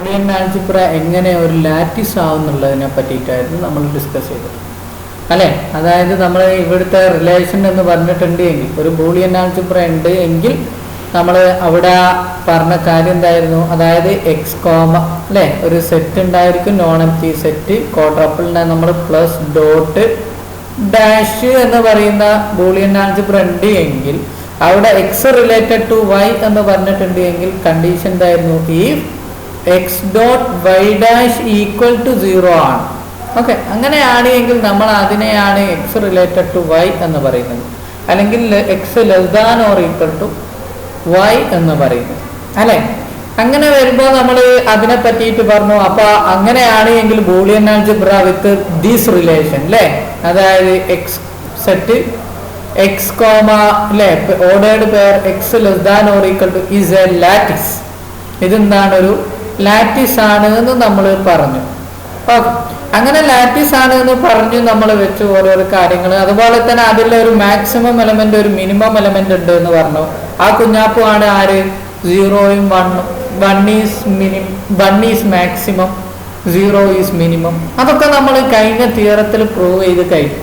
Boolean algebra എങ്ങനെ ഒരു lattice ആവുന്നുള്ളതിനെ പറ്റിയിട്ടായിരുന്നു നമ്മൾ ഡിസ്കസ് ചെയ്തത് അല്ലേ. അതായത് നമ്മൾ ഇവിടുത്തെ റിലേഷൻ എന്ന് പറഞ്ഞിട്ടുണ്ട് എങ്കിൽ ഒരു ബൂളിയൻ ആൾജിബ്ര ഉണ്ട് എങ്കിൽ നമ്മൾ അവിടെ പറഞ്ഞ കാര്യം എന്തായിരുന്നു, അതായത് എക്സ് കോമ അല്ലേ ഒരു സെറ്റ് ഉണ്ടായിരിക്കും, നോൺ എംപ്റ്റി സെറ്റ് ക്വാഡ്രപ്പിളിനെ നമ്മൾ പ്ലസ് ഡോട്ട് ഡാഷ് എന്ന് പറയുന്ന ബൂളിയൻ ആൾജിബ്ര ഉണ്ട് എങ്കിൽ അവിടെ എക്സ് റിലേറ്റഡ് ടു വൈ എന്ന് പറഞ്ഞിട്ടുണ്ട് എങ്കിൽ കണ്ടീഷൻ എന്തായിരുന്നു, ഈ X dot Y dash equal to 0 ആണ്. ഓക്കെ, അങ്ങനെയാണ് എങ്കിൽ നമ്മൾ അതിനെയാണ് എക്സ് റിലേറ്റഡ് ടു വൈ എന്ന് പറയുന്നത്, അല്ലെങ്കിൽ X less than or equal to Y എന്ന് പറയുന്നത് അല്ലെ. അങ്ങനെ വരുമ്പോൾ നമ്മൾ അതിനെ പറ്റിയിട്ട് പറഞ്ഞു. അപ്പൊ അങ്ങനെയാണ് എങ്കിൽ Boolean algebra with this relation അല്ലേ, അതായത് എക്സ് സെറ്റ് എക്സ് കോമ അല്ലെ ordered pair X less than or equal two is a lattice. ഇതെന്താണ്, ഒരു ലാറ്റിസ് ആണ് എന്ന് നമ്മൾ പറഞ്ഞു. ഓക്കെ, അങ്ങനെ ലാറ്റിസ് ആണ് എന്ന് പറഞ്ഞു നമ്മൾ വെച്ച് ഓരോരോ കാര്യങ്ങൾ. അതുപോലെ തന്നെ അതിൽ ഒരു മാക്സിമം എലമെന്റ് ഒരു മിനിമം എലമെന്റ് ഉണ്ട് എന്ന് പറഞ്ഞു. ആ കുഞ്ഞാപ്പു ആണ് ആര്, 0ഉം 1ഉം. 1 ഈസ് മാക്സിമം, 0 ഈസ് മിനിമം. അതൊക്കെ നമ്മൾ കഴിഞ്ഞ തിയറത്തിൽ പ്രൂവ് ചെയ്ത് കഴിഞ്ഞു.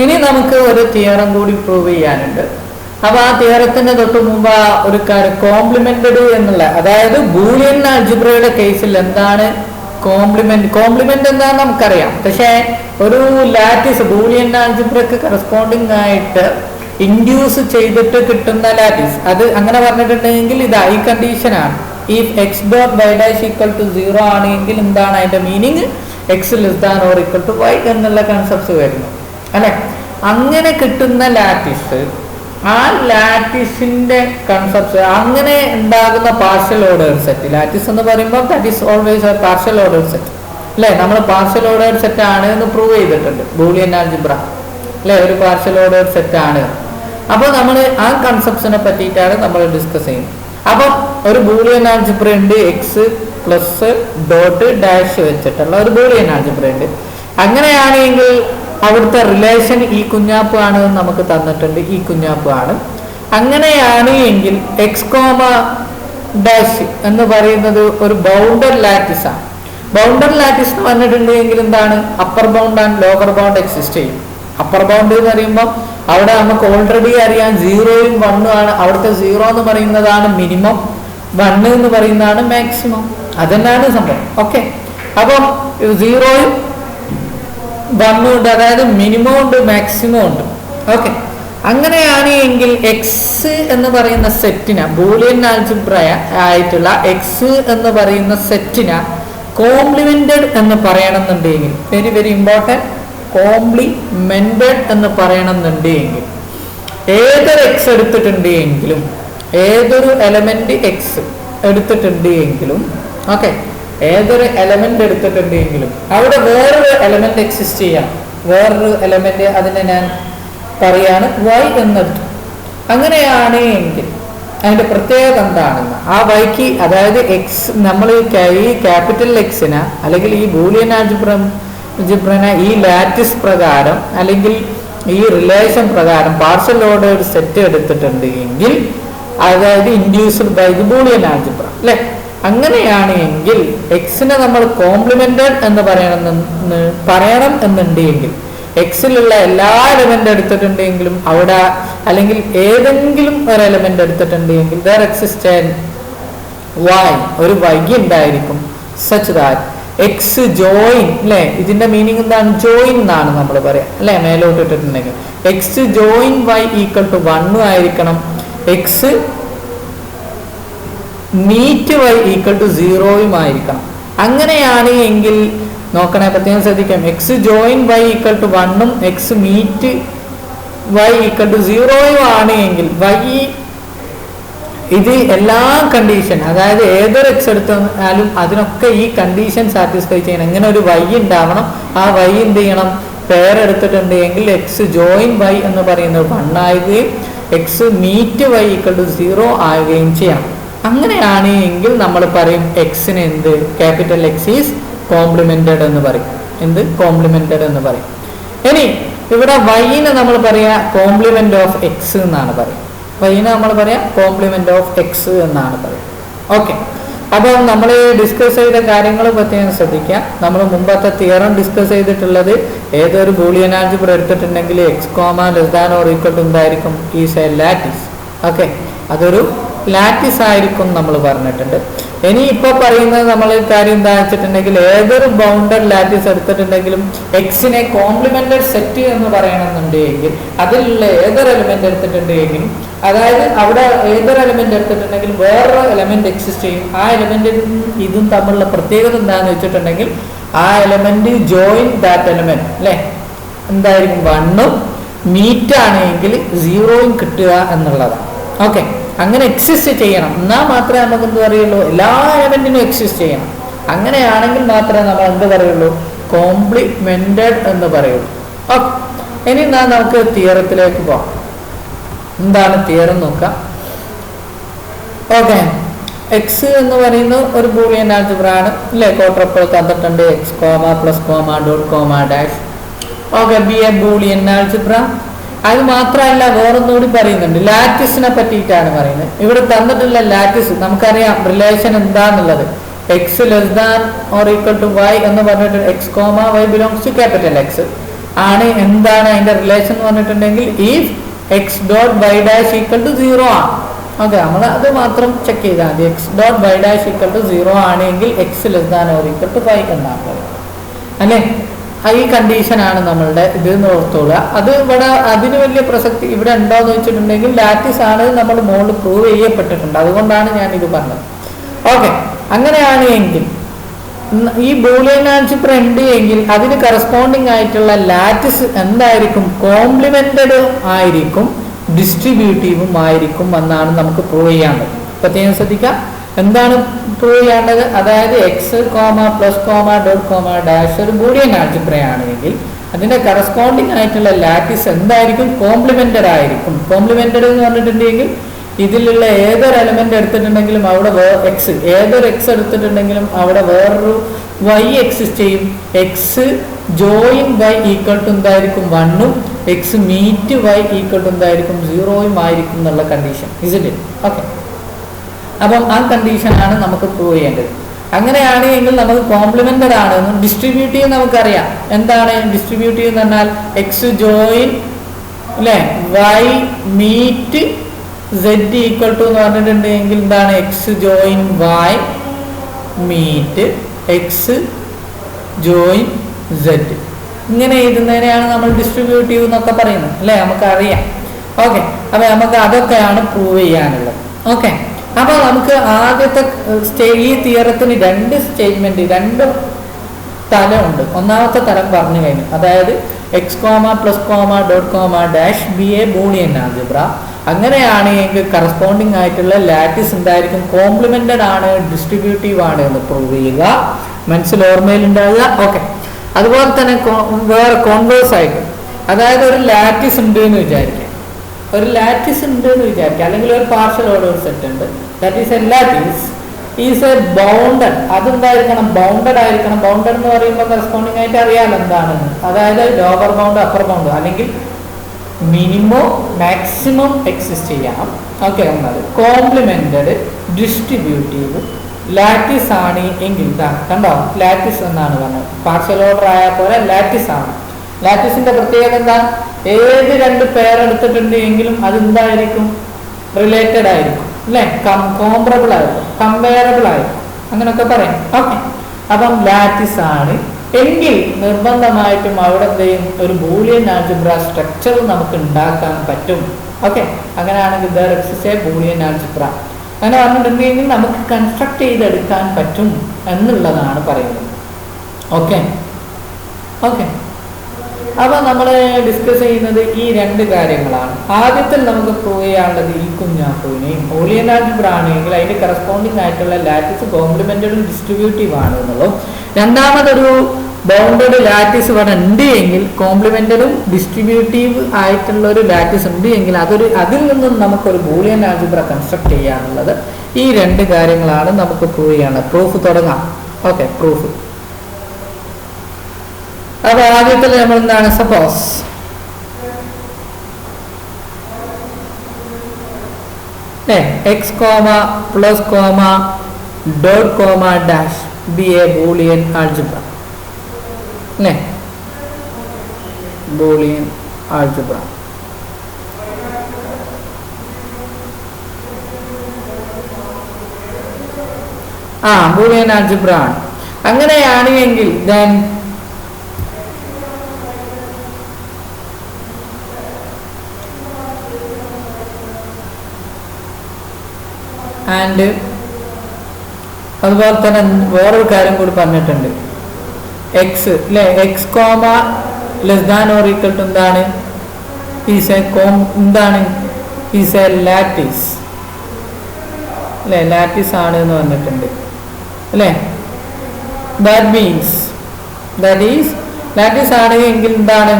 ഇനി നമുക്ക് ഒരു തിയറം കൂടി പ്രൂവ് ചെയ്യാനുണ്ട്. അപ്പൊ ആ തിയറത്തിന് തൊട്ട് മുമ്പ് ഒരു കാര്യം കോംപ്ലിമെന്റഡ് എന്നുള്ള, അതായത് ബൂളിയൻ ആൾജിബ്രയുടെ കേസിൽ എന്താണ് കോംപ്ലിമെന്റ് എന്താണെന്ന് നമുക്കറിയാം. പക്ഷേ ഒരു ലാറ്റിസ് ബൂളിയൻ ആൾജിബ്രക്ക് കറസ്പോണ്ടിങ് ആയിട്ട് ഇൻഡ്യൂസ് ചെയ്തിട്ട് കിട്ടുന്ന ലാറ്റിസ്, അത് അങ്ങനെ പറഞ്ഞിട്ടുണ്ടെങ്കിൽ ഇതാ ഈ കണ്ടീഷനാണ്. If X dot Y dash equal to 0 ആണെങ്കിൽ എന്താണ് അതിന്റെ meaning, X less than or equal to Y എന്നുള്ള കൺസെപ്റ്റ് വരുന്നു അല്ലെ. അങ്ങനെ കിട്ടുന്ന ലാറ്റിസ്, ആ ലാറ്റിസിന്റെ കൺസെപ്റ്റ്, അങ്ങനെ ഉണ്ടാകുന്ന പാർഷ്യൽ ഓർഡർ സെറ്റ്, ലാറ്റിസ് എന്ന് പറയുമ്പോൾ that is always A partial order set അല്ലെ. നമ്മൾ പാർഷ്യൽ ഓർഡർ സെറ്റ് ആണ് എന്ന് പ്രൂവ് ചെയ്തിട്ടുണ്ട് ബൂളിയൻ ആൾജിബ്ര അല്ലെ, ഒരു പാർഷ്യൽ ഓർഡർ സെറ്റ് ആണ്. അപ്പോൾ നമ്മൾ ആ കൺസെപ്റ്റിനെ പറ്റിയിട്ടാണ് നമ്മൾ ഡിസ്കസ് ചെയ്യുന്നത്. അപ്പം ഒരു ബൂളിയൻ ആൾജിബ്ര ഉണ്ട്, എക്സ് പ്ലസ് ഡോട്ട് ഡാഷ് വെച്ചിട്ടുള്ള ഒരു ബൂളിയൻ ആൾജിബ്ര ഉണ്ട്. അങ്ങനെയാണെങ്കിൽ അവിടുത്തെ റിലേഷൻ ഈ കുഞ്ഞാപ്പ് ആണ് നമുക്ക് തന്നിട്ടുണ്ട്, ഈ കുഞ്ഞാപ്പ് ആണ്. അങ്ങനെയാണ് എങ്കിൽ എക്സ് കോമ ഡാഷ് എന്ന് പറയുന്നത് ഒരു ബൗണ്ടഡ് ലാറ്റിസ് ആണ്. ബൗണ്ടഡ് ലാറ്റിസ് എന്ന് പറഞ്ഞിട്ടുണ്ടെങ്കിൽ എന്താണ്, upper bound and lower bound exist ചെയ്യും. അപ്പർ ബൗണ്ട് എന്ന് പറയുമ്പോൾ അവിടെ നമുക്ക് ഓൾറെഡി അറിയാം 0ഉം 1ഉം ആണ്. അവിടുത്തെ 0 എന്ന് പറയുന്നതാണ് മിനിമം, 1 എന്ന് പറയുന്നതാണ് മാക്സിമം. അതന്നെയാണ് സംഭവം. ഓക്കെ, അപ്പം 0ഉം 1ഉം ഉണ്ട്, അതായത് മിനിമം ഉണ്ട് മാക്സിമം ഉണ്ട്. ഓക്കെ, അങ്ങനെയാണ് എങ്കിൽ എക്സ് എന്ന് പറയുന്ന സെറ്റിന്, ബൂളിയൻ ആൾജിബ്ര ആയിട്ടുള്ള എക്സ് എന്ന് പറയുന്ന സെറ്റിന് കോംപ്ലിമെന്റഡ് എന്ന് പറയണമെന്നുണ്ടെങ്കിൽ, വെരി വെരി ഇമ്പോർട്ടൻറ്റ്, കോംപ്ലിമെന്റഡ് എന്ന് പറയണമെന്നുണ്ടെങ്കിൽ ഏതൊരു എക്സ് എടുത്തിട്ടുണ്ട് എങ്കിലും, ഏതൊരു എലമെന്റ് എക്സ് എടുത്തിട്ടുണ്ട് എങ്കിലും, ഓക്കെ, ഏതൊരു എലമെന്റ് എടുത്തിട്ടുണ്ട് എങ്കിലും അവിടെ വേറൊരു എലമെന്റ് എക്സിസ്റ്റ് ചെയ്യാം. വേറൊരു എലമെന്റ്, അതിനെ ഞാൻ പറയാണ് വൈ എന്നെടുത്തു. അങ്ങനെയാണ് എങ്കിൽ അതിന്റെ പ്രത്യേകത എന്താണെന്ന്, ആ വൈക്ക്, അതായത് എക്സ്, നമ്മൾ ഈ ക്യാപിറ്റൽ എക്സിന് അല്ലെങ്കിൽ ഈ ബൂളിയൻ ആൾജിബ്രനെ ഈ ലാറ്റിസ് പ്രകാരം അല്ലെങ്കിൽ ഈ റിലേഷൻ പ്രകാരം പാർഷ്യൽ ഓർഡേർഡ് സെറ്റ് എടുത്തിട്ടുണ്ട് എങ്കിൽ, അതായത് induced by the Boolean algebra അല്ലെ. അങ്ങനെയാണ് എങ്കിൽ എക്സിനെ നമ്മൾ കോംപ്ലിമെന്റഡ് എന്ന് പറയണം എന്നുണ്ടെങ്കിൽ, എക്സിലുള്ള എല്ലാ എലമെന്റ് എടുത്തിട്ടുണ്ടെങ്കിലും അവിടെ, അല്ലെങ്കിൽ ഏതെങ്കിലും ഒരു എലമെന്റ് എടുത്തിട്ടുണ്ടെങ്കിൽ there exists a y, ഒരു y ഉണ്ടായിരിക്കും, such that എക്സ് ജോയിൻ അല്ലെ. ഇതിന്റെ മീനിങ് എന്താണ്, ജോയിൻ എന്നാണ് നമ്മൾ പറയാം അല്ലെ. മേലോട്ട് ഇട്ടിട്ടുണ്ടെങ്കിൽ x join Y equal to 1 ആയിരിക്കണം, x meet Y equal to 0ഉം ആയിരിക്കണം. അങ്ങനെയാണ് എങ്കിൽ നോക്കണേ, പ്രത്യേകം ശ്രദ്ധിക്കാം, x join Y equal to 1ഉം x meet Y equal to 0ഉം ആണ് എങ്കിൽ വൈ, ഇത് എല്ലാ കണ്ടീഷൻ, അതായത് ഏതൊരു എക്സ് എടുത്താലും അതിനൊക്കെ ഈ കണ്ടീഷൻ സാറ്റിസ്ഫൈ ചെയ്യണം. ഇങ്ങനെ ഒരു വൈ ഉണ്ടാവണം. ആ വൈ എന്ത് ചെയ്യണം, പെയർ എടുത്തിട്ടുണ്ട് എങ്കിൽ എക്സ് ജോയിൻ വൈ എന്ന് പറയുന്നത് 1 ആവുകയും X meet Y equal to 0 ആവുകയും ചെയ്യണം. അങ്ങനെയാണ് എങ്കിൽ നമ്മൾ പറയും എക്സിന് എന്ത്, ക്യാപിറ്റൽ എക്സ് ഈസ് കോംപ്ലിമെന്റഡ് എന്ന് പറയും. എന്ത്, കോംപ്ലിമെന്റഡ് എന്ന് പറയും. ഇനി ഇവിടെ വൈനെ നമ്മൾ പറയാ കോംപ്ലിമെന്റ് ഓഫ് എക്സ് എന്നാണ് പറയുക. വൈനെ നമ്മൾ പറയാം കോംപ്ലിമെന്റ് ഓഫ് എക്സ് എന്നാണ് പറയുക. ഓക്കെ, അപ്പം നമ്മൾ ഡിസ്കസ് ചെയ്ത കാര്യങ്ങൾ പ്രത്യേകം ശ്രദ്ധിക്കാം. നമ്മൾ മുമ്പത്തെ തിയറം ഡിസ്കസ് ചെയ്തിട്ടുള്ളത് ഏതൊരു ബൂളിയൻ ആൽജിബ്ര എടുത്തിട്ടുണ്ടെങ്കിൽ X comma less than or equal to എന്തായിരിക്കും, ഈസ് എ ലാറ്റിസ്. ഓക്കെ, അതൊരു ലാറ്റിസ് ആയിരിക്കും നമ്മൾ പറഞ്ഞിട്ടുണ്ട്. ഇനി ഇപ്പോൾ പറയുന്നത് നമ്മൾ കാര്യം എന്താ വെച്ചിട്ടുണ്ടെങ്കിൽ ഏതൊരു ബൗണ്ടഡ് ലാറ്റിസ് എടുത്തിട്ടുണ്ടെങ്കിലും എക്സിനെ കോംപ്ലിമെന്റഡ് സെറ്റ് എന്ന് പറയണമെന്നുണ്ടെങ്കിൽ അതിലുള്ള ഏതൊരു എലിമെന്റ് എടുത്തിട്ടുണ്ടെങ്കിലും, അതായത് അവിടെ ഏതൊരു എലിമെന്റ് എടുത്തിട്ടുണ്ടെങ്കിലും വേറൊരു എലിമെന്റ് എക്സിസ്റ്റ് ചെയ്യും. ആ എലിമെന്റും ഇതും തമ്മിലുള്ള പ്രത്യേകത എന്താണെന്ന് വെച്ചിട്ടുണ്ടെങ്കിൽ ആ എലിമെന്റ് ജോയിൻ ദാറ്റ് എലിമെന്റ് അല്ലെ എന്തായിരിക്കും, 1ഉം മീറ്റ് ആണെങ്കിൽ 0യും കിട്ടുക എന്നുള്ളതാണ്. ഓക്കെ, അങ്ങനെ എക്സിസ്റ്റ് ചെയ്യണം, എന്നാൽ മാത്രമേ നമുക്ക് എന്ത് പറയുള്ളൂ, എല്ലാ എലമെന്റിനും എക്സിസ്റ്റ് ചെയ്യണം. അങ്ങനെയാണെങ്കിൽ മാത്രമേ നമ്മൾ എന്ത് പറയുള്ളൂ, കോംപ്ലിമെന്റഡ് എന്ന് പറയുള്ളൂ. ഓക്കെ, ഇനി നമുക്ക് തിയറത്തിലേക്ക് പോകാം. എന്താണ് തിയറം നോക്കാം. ഓക്കെ, എക്സ് എന്ന് പറയുന്ന ഒരു ബൂളിയൻ ആൽജിബ്ര ആണ് അല്ലേ, കോട്രപ്പോൾ തന്നിട്ടുണ്ട് X comma plus comma dot comma dash. Okay, B a Boolean algebra. അത് മാത്രമല്ല വേറൊന്നുകൂടി പറയുന്നുണ്ട്, ലാറ്റിസിനെ പറ്റിയിട്ടാണ് പറയുന്നത്. ഇവിടെ തന്നിട്ടുള്ള ലാറ്റിസ് നമുക്കറിയാം റിലേഷൻ എന്താന്നുള്ളത്, x less than or equal to Y എന്ന് പറഞ്ഞിട്ട് x comma Y belongs to capital x ആണ്. എന്താണ് അതിന്റെ റിലേഷൻ എന്ന് പറഞ്ഞിട്ടുണ്ടെങ്കിൽ if X dot Y dash equal to 0 ആണ്. ഓക്കെ, നമ്മൾ അത് മാത്രം ചെക്ക് ചെയ്താൽ മതി. X dot Y dash equal to 0 ആണെങ്കിൽ x less than or equal to y എന്നാണ് പറയുന്നത് അല്ലേ. ഈ കണ്ടീഷനാണ് നമ്മളുടെ ഇത് ഓർത്തോളുക. അത് ഇവിടെ അതിന് വലിയ പ്രസക്തി ഇവിടെ ഉണ്ടോയെന്ന് വെച്ചിട്ടുണ്ടെങ്കിൽ ലാറ്റിസ് ആണ് നമ്മൾ മോളിൽ പ്രൂവ് ചെയ്യപ്പെട്ടിട്ടുണ്ട്, അതുകൊണ്ടാണ് ഞാൻ ഇത് പറഞ്ഞത്. ഓക്കെ, അങ്ങനെയാണ് എങ്കിൽ ഈ ബൂളിയൻ ആൽജിബ്ര ഉണ്ട് എങ്കിൽ അതിന് കറസ്പോണ്ടിങ് ആയിട്ടുള്ള ലാറ്റിസ് എന്തായിരിക്കും, കോംപ്ലിമെന്റഡ് ആയിരിക്കും, ഡിസ്ട്രിബ്യൂട്ടീവും ആയിരിക്കും എന്നാണ് നമുക്ക് പ്രൂവ് ചെയ്യാനുള്ളത്. പ്രത്യേകം ശ്രദ്ധിക്കാം, എന്താണ് പ്രൂവ് ചെയ്യേണ്ടത്, അതായത് X comma plus comma dot comma dash ഒരു ബൂളിയൻ ആൽജിബ്ര ആണെങ്കിൽ അതിന്റെ കറസ്പോണ്ടിങ് ആയിട്ടുള്ള ലാറ്റിസ് എന്തായിരിക്കും, കോംപ്ലിമെന്റഡ് ആയിരിക്കും. കോംപ്ലിമെന്റഡ് എന്ന് പറഞ്ഞിട്ടുണ്ടെങ്കിൽ ഇതിലുള്ള ഏതൊരു എലിമെന്റ് എടുത്തിട്ടുണ്ടെങ്കിലും അവിടെ എക്സ് ഏതൊരു എക്സ് എടുത്തിട്ടുണ്ടെങ്കിലും അവിടെ വേറൊരു വൈ എക്സിസ്റ്റ് ചെയ്യും. X join Y equal to എന്തായിരിക്കും, 1ഉം x meet Y equal to എന്തായിരിക്കും, 0യും ആയിരിക്കും എന്നുള്ള കണ്ടീഷൻ. Is it it? ഓക്കെ, അപ്പം ആ കണ്ടീഷനാണ് നമുക്ക് പ്രൂവ് ചെയ്യേണ്ടത്. അങ്ങനെയാണെങ്കിൽ നമുക്ക് കോംപ്ലിമെന്റഡ് ആണെന്നും ഡിസ്ട്രിബ്യൂട്ടീവ് നമുക്കറിയാം. എന്താണ് ഡിസ്ട്രിബ്യൂട്ടീവ് എന്ന് പറഞ്ഞാൽ എക്സ് ജോയിൻ അല്ലേ Y meet Z equal to എന്ന് പറഞ്ഞിട്ടുണ്ടെങ്കിൽ എന്താണ് X join Y meet X join Z. ഇങ്ങനെ എഴുതുന്നതിനെയാണ് നമ്മൾ ഡിസ്ട്രിബ്യൂട്ടീവ് എന്നൊക്കെ പറയുന്നത് അല്ലേ, നമുക്കറിയാം. ഓക്കെ, അപ്പൊ നമുക്ക് അതൊക്കെയാണ് പ്രൂവ് ചെയ്യാനുള്ളത്. ഓക്കെ, അപ്പൊ നമുക്ക് ആദ്യത്തെ ഈ തിയറത്തിന് 2 സ്റ്റേറ്റ്മെന്റ് 2 തലമുണ്ട്. ഒന്നാമത്തെ തലം പറഞ്ഞു കഴിഞ്ഞു, അതായത് X comma plus comma dot comma dash be a Boolean algebra. അങ്ങനെയാണെങ്കിൽ കറസ്പോണ്ടിങ് ആയിട്ടുള്ള ലാറ്റിസ് എന്തായിരിക്കും, കോംപ്ലിമെന്റഡ് ആണ്, ഡിസ്ട്രിബ്യൂട്ടീവ് ആണ് എന്ന് പ്രൂവ് ചെയ്യുക. മനസ്സിൽ ഓർമ്മയിലുണ്ടാവുക. ഓക്കെ, അതുപോലെ തന്നെ വേറെ കോൺവേഴ്സ് ആയിട്ട്, അതായത് ഒരു ലാറ്റിസ് ഉണ്ട് എന്ന് വിചാരിക്കാം, അല്ലെങ്കിൽ ഒരു പാർഷ്യൽ ഓർഡർ സെറ്റ് ഉണ്ട്, that is a lattice is a bounded. അതെന്തായിരിക്കണം, ബൗണ്ടഡ് ആയിരിക്കണം. ബൗണ്ടഡ് എന്ന് പറയുമ്പോൾ കറസ്പോണ്ടിങ് ആയിട്ട് അറിയാമല്ലോ എന്താണെന്ന്, അതായത് ലോവർ ബൗണ്ട് അപ്പർ ബൗണ്ട് അല്ലെങ്കിൽ മിനിമം മാക്സിമം എക്സിസ്റ്റ് ചെയ്യണം. ഓക്കെ, എന്നത് കോംപ്ലിമെന്റഡ് ഡിസ്ട്രിബ്യൂട്ടീവ് ലാറ്റിസ് ആണ് എങ്കിൽ കണ്ടോ, ലാറ്റിസ് എന്നാണ് പറഞ്ഞത്. പാർഷ്യൽ ഓർഡർ ആയാൽ പോലെ ലാറ്റിസ് ആണ്. ലാറ്റിസിന്റെ പ്രത്യേകത എന്താ, ഏത് 2 പേർ എടുത്തിട്ടുണ്ട് എങ്കിലും അതെന്തായിരിക്കും, റിലേറ്റഡ് ആയിരിക്കും അല്ലെ, കോംപറബിൾ ആയിരിക്കും, കമ്പയറബിൾ ആയിരിക്കും, അങ്ങനെയൊക്കെ പറയും. ഓക്കെ, അപ്പം ലാറ്റിസ് ആണ് എങ്കിൽ നിർബന്ധമായിട്ടും അവിടെ എന്തെയും ഒരു ബൂളിയൻ ആൽജിബ്ര സ്ട്രക്ചർ നമുക്ക് ഉണ്ടാക്കാൻ പറ്റും. ഓക്കെ, അങ്ങനെയാണെങ്കിൽ there exists a Boolean algebra. അങ്ങനെ പറഞ്ഞിട്ടുണ്ടെങ്കിൽ നമുക്ക് കൺസ്ട്രക്ട് ചെയ്തെടുക്കാൻ പറ്റും എന്നുള്ളതാണ് പറയുന്നത്. ഓക്കെ ഓക്കെ അപ്പോൾ നമ്മൾ ഡിസ്കസ് ചെയ്യുന്നത് ഈ 2 കാര്യങ്ങളാണ്. ആദ്യത്തിൽ നമുക്ക് പ്രൂവ് ചെയ്യാനുള്ളത് ഈ കുഞ്ഞാപ്പുവിനെയും ബൂളിയൻ ആൽജിബ്ര ആണെങ്കിൽ അതിന്റെ കറസ്പോണ്ടിങ് ആയിട്ടുള്ള ലാറ്റിസ് കോംപ്ലിമെന്റഡും ഡിസ്ട്രിബ്യൂട്ടീവ് ആണ് എന്നുള്ളതും, രണ്ടാമതൊരു ബൗണ്ടഡ് ലാറ്റിസ് ഇവിടെ ഉണ്ട് എങ്കിൽ കോംപ്ലിമെന്റഡും ഡിസ്ട്രിബ്യൂട്ടീവ് ആയിട്ടുള്ള ഒരു ലാറ്റിസ് ഉണ്ട് എങ്കിൽ അതിൽ നിന്നും നമുക്കൊരു ബൂളിയൻ ആൽജിബ്ര കൺസ്ട്രക്ട് ചെയ്യാനുള്ളത്. ഈ 2 കാര്യങ്ങളാണ് നമുക്ക് പ്രൂവ് ചെയ്യാനുള്ളത്. പ്രൂഫ് തുടങ്ങാം. Okay, proof. അപ്പൊ ആദ്യത്തിൽ നമ്മൾ എന്താണ്, suppose x comma plus comma dot comma dash be a Boolean algebra അല്ലേ? Boolean algebra. ബൂളിയൻ ആൾജിബ്ര ആണ്. അങ്ങനെയാണ് എങ്കിൽ then ആൻഡ് അതുപോലെ തന്നെ വേറൊരു കാര്യം കൂടി പറഞ്ഞിട്ടുണ്ട്. എക്സ് അല്ലെ, X comma less than or equal to എന്താണ്? ഈസ് എ എന്താണ്? ഈസ് എ ലാറ്റിസ് അല്ലെ, ലാറ്റിസ് ആണ് എന്ന് പറഞ്ഞിട്ടുണ്ട് അല്ലെ. That means that is lattice ആണ് എങ്കിൽ എന്താണ്?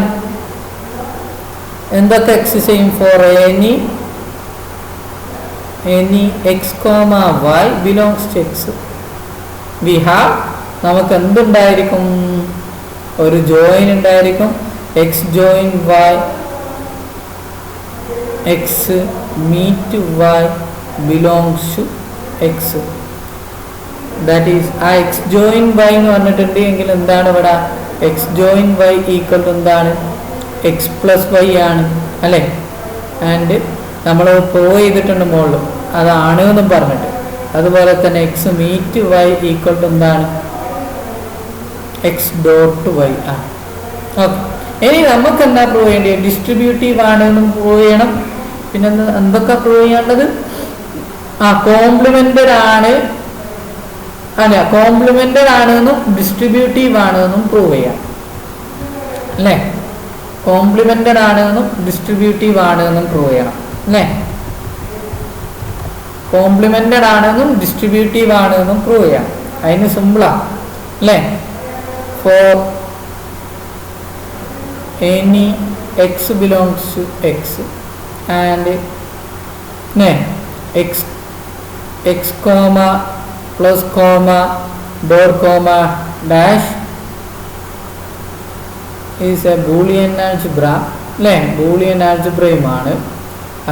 എന്തൊക്കെ എക്സ് ചെയ്യും? For any X comma Y belongs to X we have, നമുക്ക് എന്തുണ്ടായിരിക്കും? ഒരു ജോയിൻ ഉണ്ടായിരിക്കും. X join Y, X meet Y belongs to X. That is ആ എക്സ് ജോയിൻ വൈ എന്ന് പറഞ്ഞിട്ടുണ്ട് എങ്കിൽ എന്താണ് ഇവിടെ? X join Y equal to എന്താണ്? എക്സ് പ്ലസ് വൈ ആണ് അല്ലേ? ആൻഡ് നമ്മൾ പ്രൂവ് ചെയ്തിട്ടുണ്ട് മുകളിൽ, അതാണ് എന്നും പറഞ്ഞിട്ട്. അതുപോലെ തന്നെ X meet Y equal to എന്താണ്? എക്സ് ഡോട്ട് വൈ ആണ്. ഓക്കെ, ഇനി നമുക്ക് എന്താ പ്രൂവ് ചെയ്യേണ്ടത്? ഡിസ്ട്രിബ്യൂട്ടീവ് ആണെന്നും പ്രൂവ് ചെയ്യണം. പിന്നെ എന്തൊക്കെ പ്രൂവ് ചെയ്യേണ്ടത്? കോംപ്ലിമെന്റഡ് ആണ്, അല്ല കോംപ്ലിമെന്റഡ് ആണെന്നും ഡിസ്ട്രിബ്യൂട്ടീവ് ആണെന്നും പ്രൂവ് ചെയ്യാം അല്ലേ? കോംപ്ലിമെന്റഡ് ആണെന്നും ഡിസ്ട്രിബ്യൂട്ടീവ് ആണെന്നും പ്രൂവ് ചെയ്യണം അല്ലേ? കോംപ്ലിമെന്റഡ് ആണെന്നും ഡിസ്ട്രിബ്യൂട്ടീവ് ആണെന്നും പ്രൂവ് ചെയ്യാം. അതിന് സിമ്പിളാണ് അല്ലേ? For any X belongs to X and X comma plus comma dot comma dash is a Boolean algebra അല്ലേ? ബൂളിയൻ ആൾജിബ്രയുമാണ്.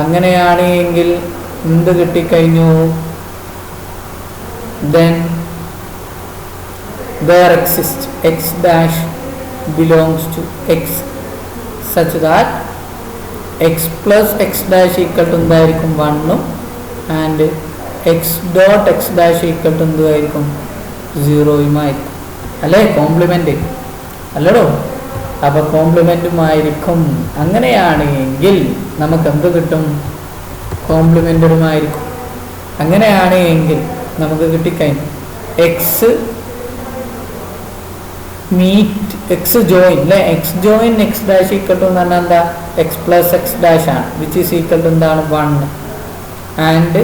അങ്ങനെയാണ് എങ്കിൽ എന്ത് കിട്ടിക്കഴിഞ്ഞു? then there exists x dash belongs to x such that x plus x dash equal to എന്തായിരിക്കും? 1 and x dot x dash equal to എന്തായിരിക്കും? 0 അല്ലേ? Complement അല്ലടോ? അപ്പൊ കോംപ്ലിമെന്റുമായിരിക്കും. അങ്ങനെയാണ് എങ്കിൽ നമുക്ക് എന്ത് കിട്ടും? കോംപ്ലിമെന്ററുമായിരിക്കും. അങ്ങനെയാണ് എങ്കിൽ നമുക്ക് കിട്ടിക്കഴിഞ്ഞു എക്സ് മീറ്റ് എക്സ് ജോയിൻ അല്ലെ, X join X dash equal to എന്ന് പറഞ്ഞാൽ എന്താ? എക്സ് പ്ലസ് എക്സ് ഡാഷ് ആണ്, വിച്ച് ഈസ് ഈക്വൽ ടു എന്താണ്? 1. ആൻഡ്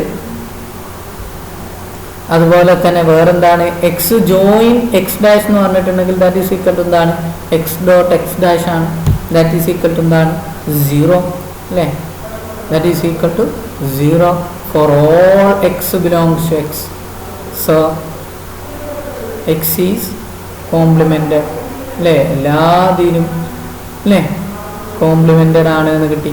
അതുപോലെ തന്നെ വേറെന്താണ്? എക്സ് ജോയിൻ എക്സ് ഡാഷ് എന്ന് പറഞ്ഞിട്ടുണ്ടെങ്കിൽ ദാറ്റ് ഈസ് ഈക്വൽ ടു എന്താണ്? എക്സ് ഡോട്ട് എക്സ് ഡാഷ് ആണ്, ദാറ്റ് ഈസ് ഈക്വൽ ടു എന്താണ്? 0 അല്ലേ? that is equal to 0 for all x belongs to x. So x is complemented അല്ലേ? എല്ലാതിനും അല്ലേ കോംപ്ലിമെന്റഡ് ആണ് എന്ന് കിട്ടി.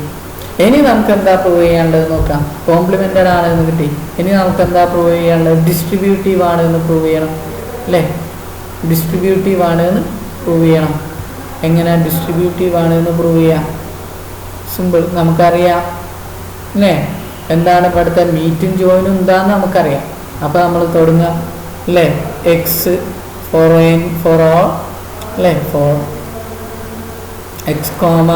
ഇനി നമുക്ക് എന്താ പ്രൂവ് ചെയ്യാനുള്ളത് നോക്കാം. കോംപ്ലിമെന്റഡ് ആണ് എന്ന് കിട്ടി. ഇനി നമുക്ക് എന്താ പ്രൂവ് ചെയ്യാനുള്ളത്? ഡിസ്ട്രിബ്യൂട്ടീവ് ആണ് എന്ന് പ്രൂവ് ചെയ്യണം അല്ലേ? ഡിസ്ട്രിബ്യൂട്ടീവ് ആണ് എന്ന് പ്രൂവ് ചെയ്യണം. എങ്ങനെ ഡിസ്ട്രിബ്യൂട്ടീവ് ആണ് എന്ന് പ്രൂവ് ചെയ്യാം? സിമ്പിൾ, നമുക്കറിയാം അല്ലേ? എന്താണ് ഇവിടുത്തെ മീറ്റും ജോയിനും എന്താന്ന് നമുക്കറിയാം. അപ്പോൾ നമ്മൾ തുടങ്ങുക അല്ലേ? എക്സ് ഫോർ ഓൾ അല്ലേ? For X comma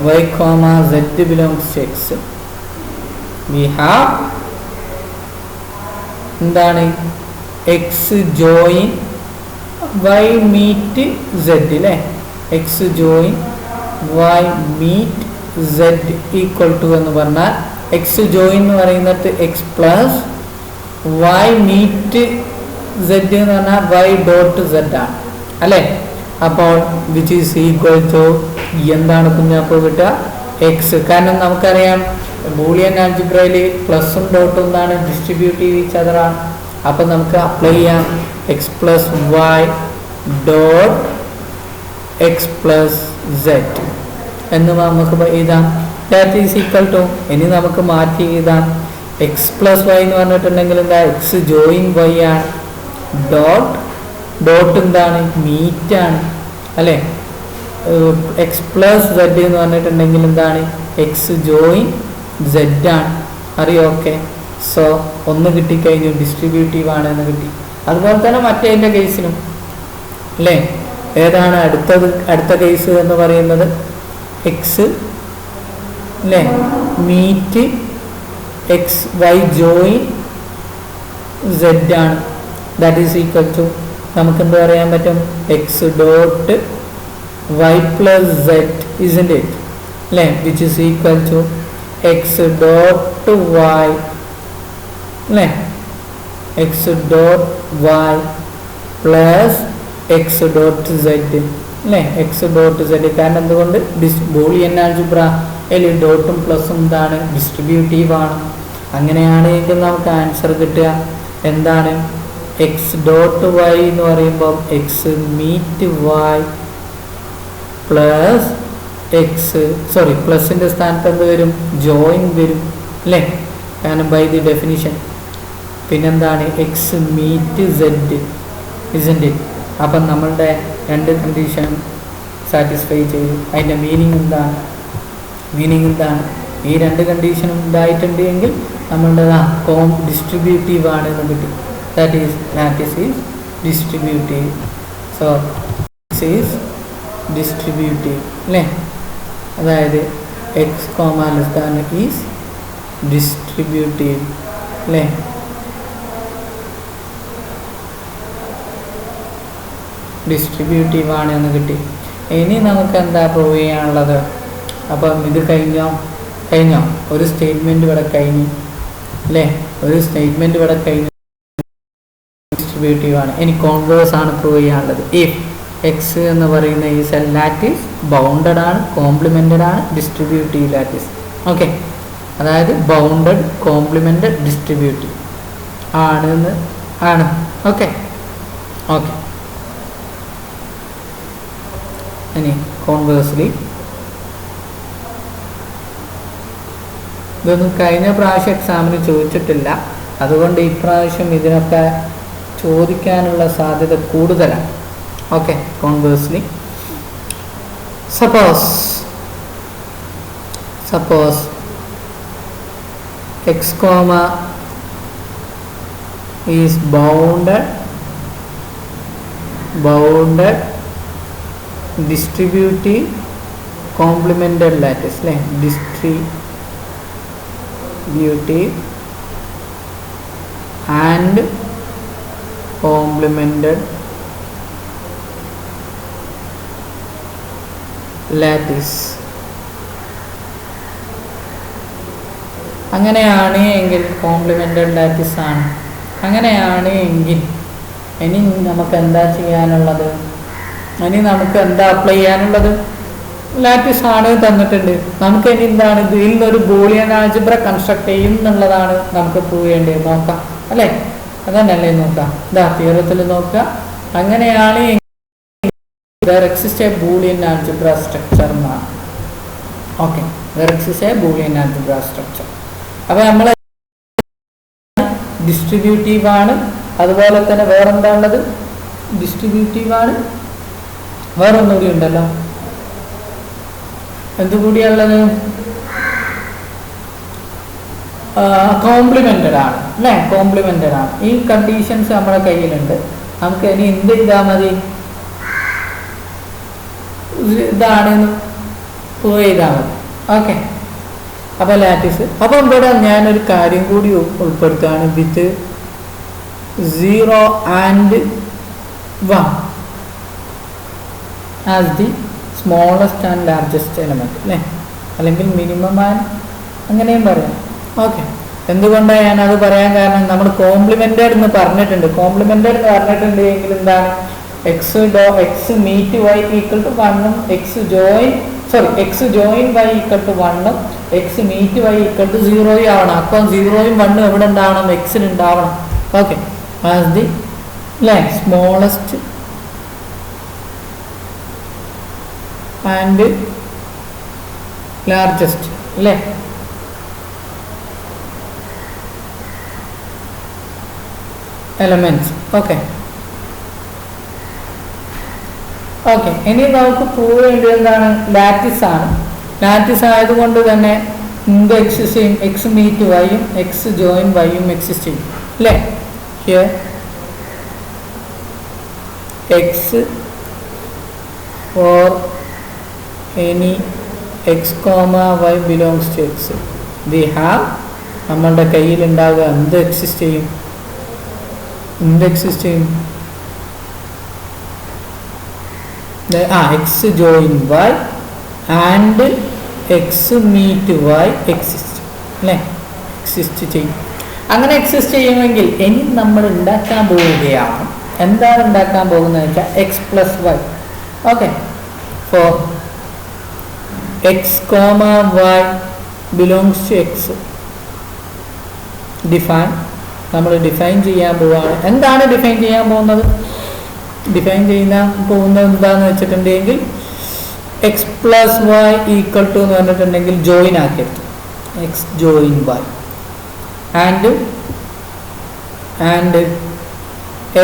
y comma z belongs to X we have എന്താണ്? X join Y meet z അല്ലേ? X join Y meet Z equal to എന്ന് പറഞ്ഞാൽ എക്സ് ജോയിൻ എന്ന് പറയുന്നത് x plus y meet z എന്ന് പറഞ്ഞാൽ Y dot Z ആണ് അല്ലേ? അപ്പോൾ വിച്ച് ഈസ് ഈക്വൽ ടു എന്താണ് കുഞ്ഞാപ്പോൾ കിട്ടുക? എക്സ്. കാരണം നമുക്കറിയാം ബൂളിയൻ ആൾജിബ്രയിൽ പ്ലസും ഡോട്ടും എന്താണ്? ഡിസ്ട്രിബ്യൂട്ടീവ് ഈച്ച് അതർ ആണ്. അപ്പം നമുക്ക് അപ്ലൈ ചെയ്യാം X plus Y dot X plus Z എന്ന് നമുക്ക് എഴുതാം. ദാറ്റ് ഈസ് ഈക്വൽ ടു, ഇനി നമുക്ക് മാറ്റി എഴുതാം എക്സ് പ്ലസ് വൈ എന്ന് പറഞ്ഞിട്ടുണ്ടെങ്കിൽ എന്താ എക്സ് ജോയിൻ വൈ ആണ്. ഡോട്ട് എന്താണ് മീറ്റ് ആണ് അല്ലേ. എക്സ് പ്ലസ് സെഡ് എന്ന് പറഞ്ഞിട്ടുണ്ടെങ്കിൽ എന്താണ് എക്സ് ജോയിൻ സെഡ് ആണ്. അറിയോ? ഓക്കെ. സോ ഒന്ന് കിട്ടിക്കഴിഞ്ഞു, ഡിസ്ട്രിബ്യൂട്ടീവ് ആണ് എന്ന് കിട്ടി. അതുപോലെ തന്നെ മറ്റേതിൻ്റെ കേസിലും അല്ലേ. ഏതാണ് അടുത്ത കേസ് എന്ന് പറയുന്നത്? എക്സ് അല്ലേ meet x y join z ആണ്. ദാറ്റ് ഈസ് ഈക്വൽ ടു നമുക്ക് എന്ത് പറയാൻ പറ്റും? X dot y plus z isn't it അല്ലേ, which is equal to x dot y അല്ലേ, x dot y plus x dot z അല്ലേ, x dot z. കാരണം എന്തുകൊണ്ട്? ബൂളിയൻ ആൾജിബ്ര ഡോട്ടും പ്ലസും എന്താണ് ഡിസ്ട്രിബ്യൂട്ടീവ് ആണ്. അങ്ങനെയാണെങ്കിൽ നമുക്ക് ആൻസർ കിട്ടുക എന്താണ്? എക്സ് ഡോട്ട് വൈ എന്ന് പറയുമ്പോൾ എക്സ് മീറ്റ് വൈ പ്ലസ് പ്ലസിന്റെ സ്ഥാനത്ത് എന്ത് വരും? ജോയിൻ വരും അല്ലേ, കാരണം ബൈ ദി ഡെഫിനിഷൻ. പിന്നെന്താണ്? X meet z isn't it. അപ്പം നമ്മളുടെ രണ്ട് കണ്ടീഷൻ സാറ്റിസ്ഫൈ ചെയ്തു. അതിൻ്റെ മീനിങ് എന്താണ്? ഈ രണ്ട് കണ്ടീഷനും ഉണ്ടായിട്ടുണ്ട് എങ്കിൽ നമ്മളുടെ ഡിസ്ട്രിബ്യൂട്ടീവ് ആണ് എന്ന് കിട്ടി. That is lattice is distributive. So this is distributive അല്ലേ. അതായത് X comma less than is distributive അല്ലേ. ഡിസ്ട്രിബ്യൂട്ടീവ് ആണ് എന്ന് കിട്ടി. ഇനി നമുക്ക് എന്താ പ്രൂവ് ചെയ്യാനുള്ളത്? അപ്പം ഇത് കഴിഞ്ഞോ? ഒരു സ്റ്റേറ്റ്മെൻറ്റ് ഇവിടെ കഴിഞ്ഞു അല്ലേ, ഡിസ്ട്രിബ്യൂട്ടീവ് ആണ്. ഇനി കോൺവേഴ്സ് ആണ് പ്രൂവ് ചെയ്യാനുള്ളത്. ഇഫ് എക്സ് എന്ന് പറയുന്ന ഈ സെൽ ലാറ്റിസ് ബൗണ്ടഡ് ആണ്, കോംപ്ലിമെൻറ്റഡ് ആണ്, ഡിസ്ട്രിബ്യൂട്ടീവ് ലാറ്റിസ്. ഓക്കെ, അതായത് ബൗണ്ടഡ് കോംപ്ലിമെൻറ്റഡ് ഡിസ്ട്രിബ്യൂട്ടീവ് ആണ്. ഓക്കെ. ഇനി കോൺവേഴ്സ്ലി ഇതൊന്നും കഴിഞ്ഞ പ്രാവശ്യം എക്സാമിന് ചോദിച്ചിട്ടില്ല, അതുകൊണ്ട് ഇപ്രാവശ്യം ഇതിനൊക്കെ ചോദിക്കാനുള്ള സാധ്യത കൂടുതലാണ്. Okay. Conversely suppose x comma is bounded distributive complemented lattice അല്ലേ, distributive and complemented lattice. അങ്ങനെയാണ് എങ്കിൽ കോംപ്ലിമെന്റഡ് ലാറ്റിസ് ആണ്. അങ്ങനെയാണ് എങ്കിൽ ഇനി നമുക്ക് എന്താ ചെയ്യാനുള്ളത്? നമുക്ക് എന്താ അപ്ലൈ ചെയ്യാനുള്ളത്? ലാറ്റിസ് ആണ് തന്നിട്ടുണ്ട്. നമുക്ക് ഇനി എന്താണ് ഇതിൽ നിന്നൊരു ബൂളിയൻ ആൾജിബ്ര കൺസ്ട്രക്ട് ചെയ്യും എന്നുള്ളതാണ് നമുക്ക് പ്രൂവ് ചെയ്യേണ്ടത്. നോക്കാം അല്ലേ, അതന്നല്ലേ നോക്കാം. തിയറത്തിൽ നോക്കുക. അങ്ങനെയാണ് there exists a Boolean algebra structure എന്നാണ്. Okay, there exists a Boolean algebra structure. അപ്പോൾ നമ്മൾ ഡിസ്ട്രിബ്യൂട്ടീവ് ആണ്. അതുപോലെ തന്നെ വേറെന്താ ഉള്ളത്? ഡിസ്ട്രിബ്യൂട്ടീവ് ആണ്. വേറൊന്നുകൂടി ഉണ്ടല്ലോ, എന്തുകൂടിയുള്ളത്? കോംപ്ലിമെന്റഡ് ആണ് അല്ലേ, കോംപ്ലിമെന്റഡ് ആണ്. ഈ കണ്ടീഷൻസ് നമ്മുടെ കയ്യിലുണ്ട്. നമുക്ക് ഇനി എന്ത് ചെയ്താൽ മതി? ഇതാണെന്ന് പ്രൂവ് ചെയ്താൽ മതി. ഓക്കെ, അപ്പോൾ ലാറ്റിസ്. അപ്പോൾ ഇവിടെ ഞാനൊരു കാര്യം കൂടി ഉൾപ്പെടുത്തുകയാണ്. വിത്ത് 0 and 1 as the smallest and largest element അല്ലേ, അല്ലെങ്കിൽ മിനിമം ആൻഡ് അങ്ങനെയും പറയാം. ഓക്കെ, എന്തുകൊണ്ടാണ് ഞാനത് പറയാൻ കാരണം? നമ്മൾ കോംപ്ലിമെന്റഡ് എന്ന് പറഞ്ഞിട്ടുണ്ട്. കോംപ്ലിമെന്റഡ് എന്ന് പറഞ്ഞിട്ടുണ്ട് എങ്കിൽ എന്താണ്? X meet Y equal to 1ഉം x join Y equal to 1ഉം x meet Y equal to 0 ആവണം. അപ്പം 0ഉം 1ഉം എവിടെ ഉണ്ടാവണം? എക്സിന് ഉണ്ടാവണം. ഓക്കെ, ആസ് ദി അല്ലേ സ്മോളസ്റ്റ് ആൻഡ് ലാർജസ്റ്റ് അല്ലേ. എലമെന്റ്സ്. ഓക്കെ ഓക്കെ ഇനി നമുക്ക് പ്രൂവ് ചെയ്യേണ്ടത് എന്താണ്? ലാറ്റിസ് ആണ്. ലാറ്റിസ് ആയതുകൊണ്ട് തന്നെ എന്ത് എക്സിസ്റ്റ് ചെയ്യും? എക്സ് മീറ്റ് വൈയും എക്സ് ജോയിൻ വൈയും എക്സിസ്റ്റ് ചെയ്യും അല്ലേ? Here x for any X comma Y belongs to X we have നമ്മളുടെ കയ്യിലുണ്ടാവുക എന്ത് എക്സിസ്റ്റ് ചെയ്യും? എന്ത് എക്സിസ്റ്റ് ചെയ്യും? X join y and x meet y exist അല്ലേ? എക്സിസ്റ്റ് ചെയ്യും. അങ്ങനെ എക്സിസ്റ്റ് ചെയ്യുമെങ്കിൽ ഇനി നമ്മൾ ഉണ്ടാക്കാൻ പോവുകയാണ്. എന്താണ് ഉണ്ടാക്കാൻ പോകുന്നത് വെച്ചാൽ X plus Y. Okay for X comma Y belongs to X define. നമ്മൾ ഡിഫൈൻ ചെയ്യാൻ പോവുകയാണ്. എന്താണ് ഡിഫൈൻ ചെയ്യാൻ പോകുന്നത്? ഡിഫൈൻ ചെയ്യാൻ പോകുന്നത് എന്താണെന്ന് വെച്ചിട്ടുണ്ടെങ്കിൽ x plus Y equal to എന്ന് പറഞ്ഞിട്ടുണ്ടെങ്കിൽ ജോയിൻ ആക്കിയെടുത്തു x join y and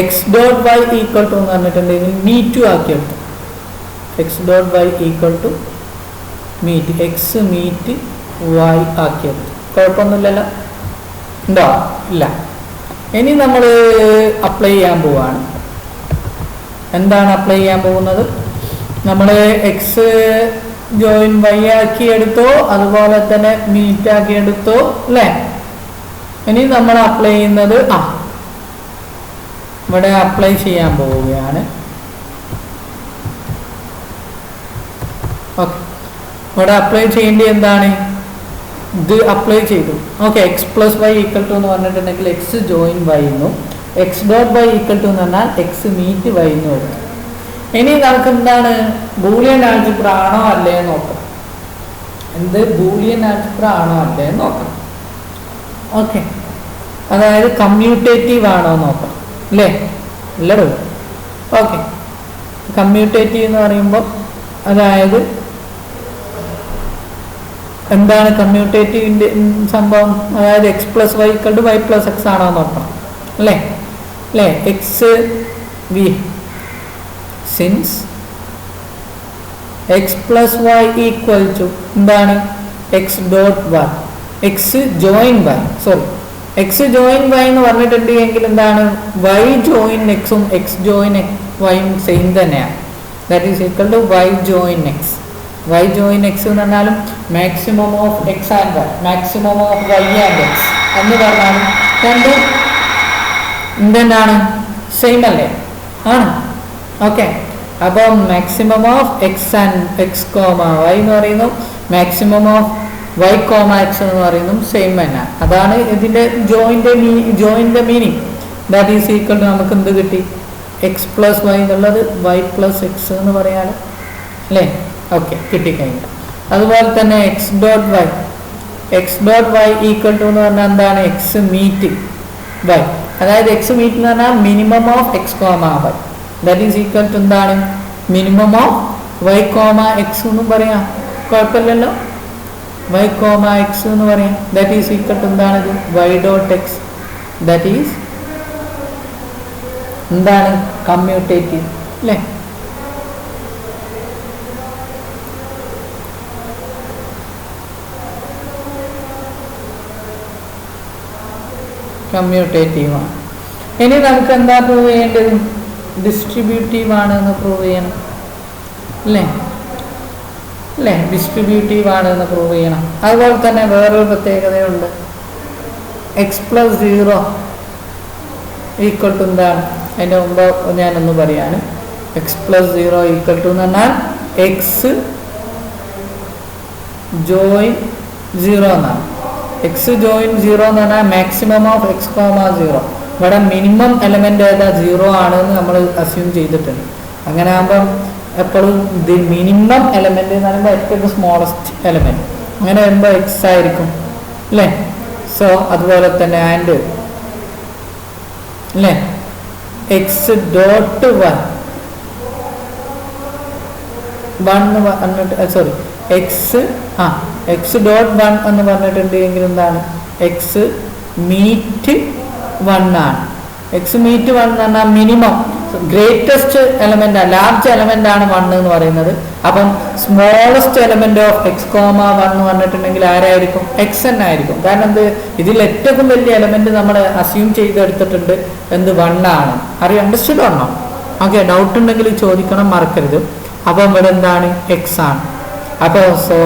x dot Y equal to എന്ന് പറഞ്ഞിട്ടുണ്ടെങ്കിൽ മീറ്റ് ആക്കിയെടുത്തു x dot Y equal to meet x meet y ആക്കിയെടുത്തു. കുഴപ്പമൊന്നുമില്ലല്ലോ, ഉണ്ടോ? ഇല്ല. ഇനി നമ്മൾ അപ്ലൈ ചെയ്യാൻ പോവാണ്. എന്താണ് അപ്ലൈ ചെയ്യാൻ പോകുന്നത്? നമ്മൾ എക്സ് ജോയിൻ വൈ ആക്കി എടുത്തോ, അതുപോലെ തന്നെ മീറ്റ് ആക്കി എടുത്തോ അല്ലേ? ഇനി നമ്മൾ അപ്ലൈ ചെയ്യുന്നത് ഇവിടെ അപ്ലൈ ചെയ്യാൻ പോവുകയാണ്. ഓക്കെ ഇവിടെ അപ്ലൈ ചെയ്യേണ്ടത് എന്താണ്? ഇത് അപ്ലൈ ചെയ്തു. Okay X plus Y equal to എന്ന് പറഞ്ഞിട്ടുണ്ടെങ്കിൽ എക്സ് ജോയിൻ വൈ എന്നും X dot Y equal to എന്ന് പറഞ്ഞാൽ എക്സ് മീറ്റ് വൈ എന്നും എടുത്തു. ഇനി നമുക്ക് എന്താണ് ബൂളിയൻ ആൾജിബ്ര ആണോ അല്ലേ നോക്കണം. എന്ത് ബൂളിയൻ ആൾജിബ്ര ആണോ അല്ലേ നോക്കണം. ഓക്കെ അതായത് കമ്മ്യൂട്ടേറ്റീവ് ആണോ നോക്കണം അല്ലേ? അല്ലടോ. ഓക്കെ കമ്മ്യൂട്ടേറ്റീവ് എന്ന് പറയുമ്പോൾ അതായത് എന്താണ് കമ്മ്യൂട്ടേറ്റീവിൻ്റെ സംഭവം? അതായത് x plus Y equal to y plus x ആണോ നോക്കണം അല്ലേ? അല്ലേ x we since x plus Y equal to എന്താണ് X dot y x join Y x join Y എന്ന് പറഞ്ഞിട്ടുണ്ടെങ്കിൽ എന്താണ് വൈ ജോയിൻ എക്സും എക്സ് ജോയിൻ വൈയും സെയിം തന്നെയാണ്. That is equal to y join x. Y join x എന്ന് പറഞ്ഞാലും maximum of x and y maximum of y and x എന്ന് പറഞ്ഞാലും രണ്ടും എന്താണ് സെയിം അല്ലേ? ആണ്. ഓക്കെ അപ്പം maximum of x and X comma y എന്ന് പറയുന്നു, maximum of Y comma X എന്ന് പറയുന്നു സെയിം തന്നെ. അതാണ് ഇതിൻ്റെ ജോയിൻ്റെ meaning. That is equal to നമുക്ക് എന്ത് കിട്ടി? എക്സ് പ്ലസ് വൈ എന്നുള്ളത് വൈ പ്ലസ് എക്സ് എന്ന് പറയാറ് അല്ലേ? ഓക്കെ കിട്ടിക്കഴിഞ്ഞു. അതുപോലെ തന്നെ x dot Y equal to എന്ന് പറഞ്ഞാൽ എന്താണ് എക്സ് മീറ്റ് വൈ. അതായത് എക്സ് മീറ്റ് എന്ന് പറഞ്ഞാൽ minimum of x comma Y. That is equal to എന്താണ് minimum of Y comma X എന്നും പറയാം. കുഴപ്പമില്ലല്ലോ. വൈ കോമ എക്സ് എന്ന് പറയാം. ദാറ്റ് ഈസ് ഈക്വൽ ടു എന്താണിത് Y dot X. That is എന്താണ് കമ്മ്യൂട്ടേറ്റീവ് അല്ലേ? കമ്മ്യൂട്ടേറ്റീവാണ്. ഇനി നമുക്ക് എന്താ പ്രൂവ് ചെയ്യേണ്ടത്? ഡിസ്ട്രിബ്യൂട്ടീവ് ആണ് എന്ന് പ്രൂവ് ചെയ്യണം അല്ലേ? ഡിസ്ട്രിബ്യൂട്ടീവ് ആണ് എന്ന് പ്രൂവ് ചെയ്യണം. അതുപോലെ തന്നെ വേറൊരു പ്രത്യേകതയുണ്ട്. എക്സ് പ്ലസ് 0 ഈക്വൽ ടു എന്താണ്? അതിൻ്റെ മുമ്പ് ഞാനൊന്ന് പറയാണ്. എക്സ് പ്ലസ് 0 ഈക്വൽ ടു എന്ന് പറഞ്ഞാൽ എക്സ് ജോയിൻ 0 എന്നാണ്. എക്സ് ജോയിൻ 0 എന്ന് പറഞ്ഞാൽ മാക്സിമം ഓഫ് എക്സ് കോമ 0. ഇവിടെ മിനിമം എലമെൻ്റ് ഏതാ? 0 ആണെന്ന് നമ്മൾ അസ്യൂം ചെയ്തിട്ടുണ്ട്. അങ്ങനെ ആകുമ്പം എപ്പോഴും ദി മിനിമം എലമെൻ്റ് എന്ന് പറയുമ്പോൾ ഏറ്റവും സ്മോളസ്റ്റ് എലമെൻറ്റ്. അങ്ങനെ വരുമ്പോൾ എക്സ് ആയിരിക്കും അല്ലേ? സോ അതുപോലെ തന്നെ ആൻഡ് അല്ലേ എക്സ് ഡോട്ട് വൺ പറഞ്ഞിട്ട് സോറി എക്സ് ഡോട്ട് 1 എന്ന് പറഞ്ഞിട്ടുണ്ടെങ്കിൽ എന്താണ് എക്സ് മീറ്റ് 1 ആണ്. എക്സ് മീറ്റ് 1 എന്ന് പറഞ്ഞാൽ minimum greatest element large element ആണ് 1 എന്ന് പറയുന്നത്. അപ്പം smallest element of x comma 1 എന്ന് പറഞ്ഞിട്ടുണ്ടെങ്കിൽ ആരായിരിക്കും? എക്സ് എൻ ആയിരിക്കും. കാരണം എന്ത്, ഇതിൽ ഏറ്റവും വലിയ എലമെന്റ് നമ്മൾ അസ്യൂം ചെയ്തെടുത്തിട്ടുണ്ട് എന്ത് 1 ആണ്. അണ്ടർസ്റ്റുഡ് ആണോ? ഓക്കെ, ഡൗട്ട് ഉണ്ടെങ്കിൽ ചോദിക്കണം, മറക്കരുത്. അപ്പം ഇവിടെ എന്താണ്? എക്സ് ആണ്. അപ്പോൾ സോ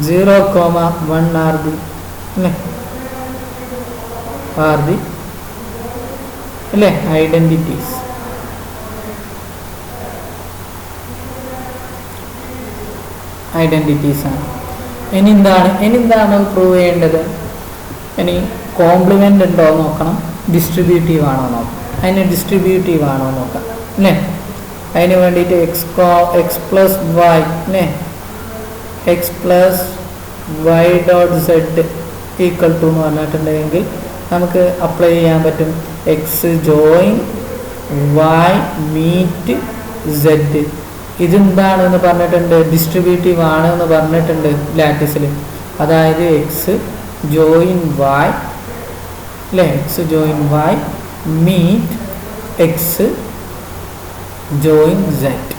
0,1 ആർ ദി അല്ലേ ഐഡന്റിറ്റീസ്. ഐഡന്റിറ്റീസ് ആണ്. ഇനി എന്താണ് പ്രൂവ് ചെയ്യേണ്ടത്? ഇനി കോംപ്ലിമെന്റ് ഉണ്ടോ നോക്കണം, ഡിസ്ട്രിബ്യൂട്ടീവ് ആണോ നോക്കാം. അതിന് ഡിസ്ട്രിബ്യൂട്ടീവ് ആണോ നോക്കാം അല്ലേ. അതിന് വേണ്ടിയിട്ട് എക്സ് പ്ലസ് വൈ അല്ലേ, X plus Y dot Z equal to എന്ന് പറഞ്ഞിട്ടുണ്ടെങ്കിൽ നമുക്ക് അപ്ലൈ ചെയ്യാൻ പറ്റും. X join Y meet Z. ഇതെന്താണെന്ന് പറഞ്ഞിട്ടുണ്ട്? ഡിസ്ട്രിബ്യൂട്ടീവ് ആണ് എന്ന് പറഞ്ഞിട്ടുണ്ട് ലാറ്റിസിൽ. അതായത് എക്സ് ജോയിൻ വൈ അല്ലേ, X join Y meet X join Z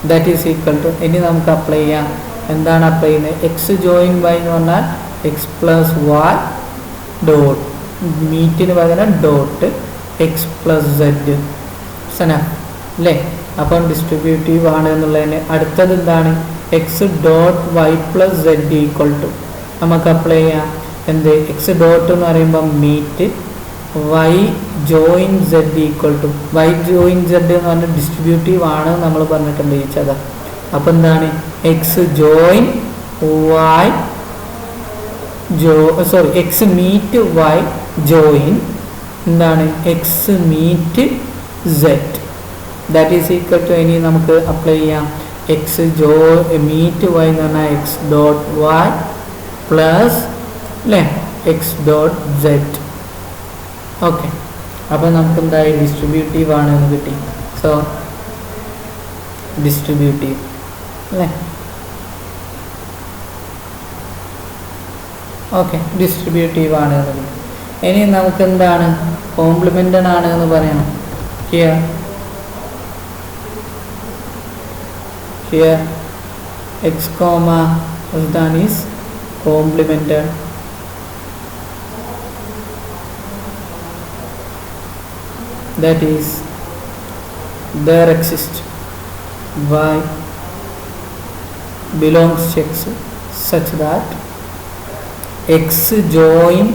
that is equal to. ഇനി നമുക്ക് അപ്ലൈ ചെയ്യാം. എന്താണ് അപ്ലൈ ചെയ്യുന്നത്? എക്സ് ജോയിൻ വൈ എന്ന് പറഞ്ഞാൽ എക്സ് പ്ലസ് വൈ ഡോട്ട് മീറ്റിന് പകരം ഡോട്ട് എക്സ് പ്ലസ് സെഡ് അല്ലേ. അപ്പം ഡിസ്ട്രിബ്യൂട്ടീവ് ആണ് എന്നുള്ളതിന് അടുത്തത് എന്താണ്? X dot y plus z equal to നമുക്ക് അപ്ലൈ ചെയ്യാം. എന്ത്? എക്സ് ഡോട്ട് എന്ന് പറയുമ്പോൾ meet y join z equal to y join z എന്ന് പറഞ്ഞാൽ ഡിസ്ട്രിബ്യൂട്ടീവ് ആണ് നമ്മൾ പറഞ്ഞിട്ടുണ്ട് ഈച്ചത. അപ്പം എന്താണ്? X join Y X meet y join എന്താണ്? X meet z that is equal to. ഇനി നമുക്ക് അപ്ലൈ ചെയ്യാം. എക്സ് മീറ്റ് വൈ എന്ന് പറഞ്ഞാൽ എക്സ് ഡോട്ട് വൈ പ്ലസ് അല്ലേ എക്സ് ഡോട്ട് സെഡ്. ഓക്കെ, അപ്പോൾ നമുക്ക് എന്തായി? ഡിസ്ട്രിബ്യൂട്ടീവ് ആണ് എന്ന് കിട്ടി. സോ ഡിസ്ട്രിബ്യൂട്ടീവ് അല്ലേ. ഓക്കെ, ഡിസ്ട്രിബ്യൂട്ടീവ് ആണ് എന്ന് കിട്ടി. ഇനി നമുക്ക് എന്താണ്? കോംപ്ലിമെന്റഡ് ആണ് എന്ന് പറയണം. Here X comma is complimented. That is, there exists y belongs to x such that x join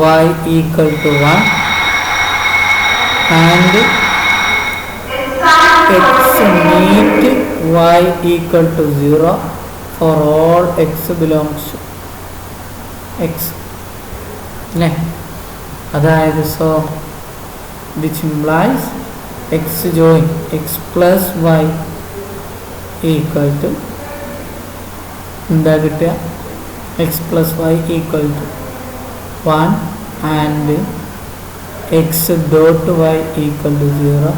y equal to 1 and x meet y equal to 0 for all x belongs to x. അതായത് so which implies x join x plus y equal to എന്താ കിട്ടുക? x plus y equal to 1 and x dot y equal to 0.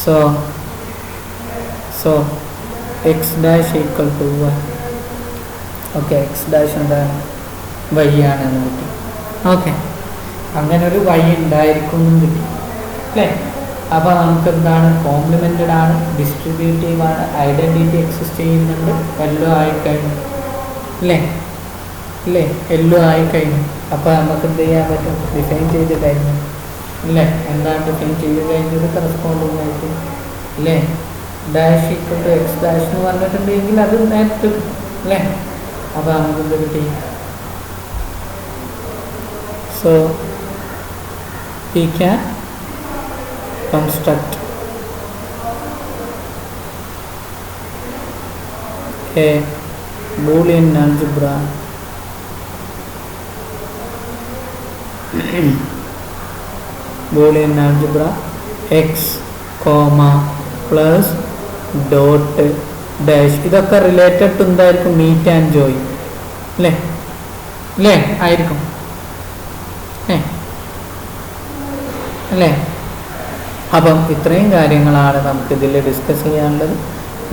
So x dash equal to y. Okay, x dash എന്താണ്? y ആണെന്ന് കിട്ടി. Okay, അങ്ങനെ ഒരു y ഉണ്ടായിരിക്കും എന്ന് കിട്ടി അല്ലേ. അപ്പോൾ നമുക്ക് എന്താണ്? കോംപ്ലിമെന്റഡ് ആണ്, ഡിസ്ട്രിബ്യൂട്ടീവ് ആണ്, ഐഡന്റിറ്റി എക്സിസ്റ്റ് ചെയ്യുന്നുണ്ട്, എല്ലോ ആയിക്കഴിഞ്ഞു അല്ലേ. എല്ലോ ആയിക്കഴിഞ്ഞു. അപ്പോൾ നമുക്ക് എന്ത് ചെയ്യാൻ പറ്റും? ഡിഫൈൻ ചെയ്ത് കഴിഞ്ഞു അല്ലേ. എന്താണ് ഡിഫൈൻ ചെയ്ത് കഴിഞ്ഞത്? കറസ്പോണ്ടിങ് ആയിട്ട് അല്ലേ dash equal to X dash എന്ന് പറഞ്ഞിട്ടുണ്ടെങ്കിൽ അത് നേരത്തെ അല്ലേ. അപ്പോൾ നമുക്ക് എന്ത് കിട്ടി? So we can construct a Boolean algebra x comma plus dot dash. ഇതൊക്കെ റിലേറ്റഡ് ടു എന്തായിരിക്കും? മീറ്റ് ആൻഡ് ജോയിൻ അല്ലേ ആയിരിക്കും അല്ലേ. അപ്പം ഇത്രയും കാര്യങ്ങളാണ് നമുക്കിതിൽ ഡിസ്കസ് ചെയ്യാനുള്ളത്.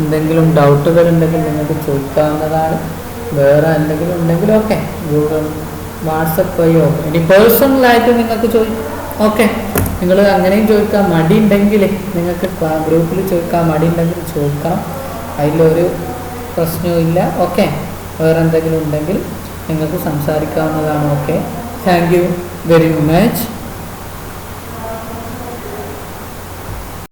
എന്തെങ്കിലും ഡൗട്ടുകൾ ഉണ്ടെങ്കിൽ നിങ്ങൾക്ക് ചോദിക്കാവുന്നതാണ്. വേറെ എന്തെങ്കിലും ഉണ്ടെങ്കിലൊക്കെ ഗൂഗിൾ വാട്സപ്പ് വഴിയോ ഇനി പേഴ്സണലായിട്ട് നിങ്ങൾക്ക് ഓക്കെ, നിങ്ങൾ അങ്ങനെയും ചോദിക്കാം. മടി ഉണ്ടെങ്കിൽ നിങ്ങൾക്ക് ഗ്രൂപ്പിൽ ചോദിക്കാം, മടി ഉണ്ടെങ്കിൽ ചോദിക്കാം, അതിലൊരു പ്രശ്നവും ഇല്ല. ഓക്കെ, വേറെ എന്തെങ്കിലും ഉണ്ടെങ്കിൽ നിങ്ങൾക്ക് സംസാരിക്കാവുന്നതാണ്. Okay, thank you very much.